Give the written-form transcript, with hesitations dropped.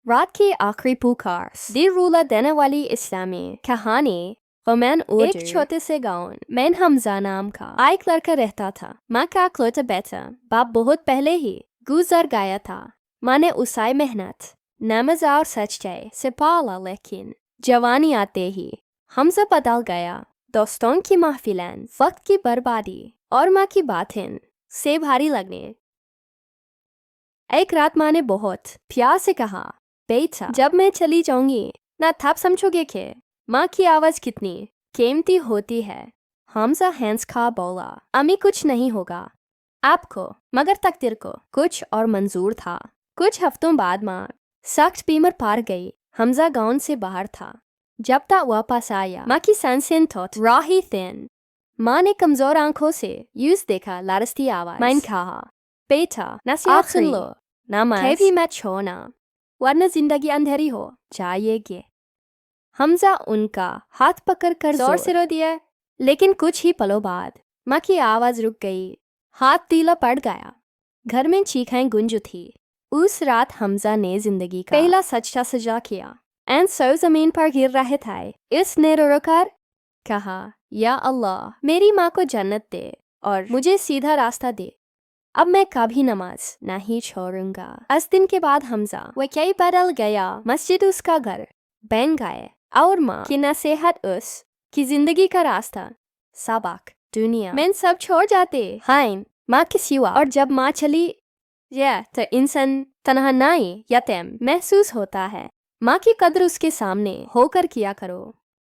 رات کی آخری پکار دیر رولا دینے والی اسلامی کہانی غمین اردو۔ ایک چھوٹے سے گاؤں میں حمزہ نام کا ایک لڑکا رہتا تھا۔ ماں کا اکلوتا بیٹا باپ بہت پہلے ہی گزر گیا تھا۔ ماں نے اسے محنت، نماز اور سچائی سے پالا، لیکن جوانی آتے ہی حمزہ بدل گیا۔ دوستوں کی محفلیں، وقت کی بربادی اور ماں کی باتیں سے بھاری لگنے۔ ایک رات ماں نے بہت پیار سے کہا، بیٹا جب میں چلی جاؤں گی نہ تب سمجھو گے کہ ماں کی آواز کتنی قیمتی ہوتی ہے۔ حمزہ ہنس کھا بولا، امی کچھ نہیں ہوگا آپ کو، مگر تقدیر کو کچھ اور منظور تھا۔ کچھ ہفتوں بعد ماں سخت بیمار پڑ گئی۔ حمزہ گاؤں سے باہر تھا۔ جب تک واپس آیا ماں کی سانسیں تھوت رہی تھیں۔ ماں نے کمزور آنکھوں سے یوز دیکھا، لرزتی آواز میں کہا، بیٹا نصیحت سن لو، نماز بھی مت چھوڑنا ورنہ زندگی اندھیری ہو جائے گی۔ حمزہ ان کا ہاتھ پکڑ کر زور سے رو دیا، لیکن کچھ ہی پلوں بعد ماں کی آواز رک گئی، ہاتھ ڈھیلا پڑ گیا۔ گھر میں چیخیں گونج اٹھی۔ اس رات حمزہ نے زندگی کا پہلا سچا سجا کیا۔ سو زمین پر گر رہے تھے۔ اس نے رو رو کر کہا، یا اللہ میری ماں کو جنت دے اور مجھے سیدھا راستہ دے، اب میں کبھی نماز نہیں چھوڑوں گا۔ اس دن کے بعد حمزہ واقعی بدل گیا۔ مسجد اس کا گھر بن گئے اور ماں کی نصیحت اس کی زندگی کا راستہ۔ سبق دنیا میں سب چھوڑ جاتے ہیں ماں کے سوا، اور جب ماں چلی جائے تو انسان تنہا نہیں یتیم محسوس ہوتا ہے۔ ماں کی قدر اس کے سامنے ہو کر کیا کرو۔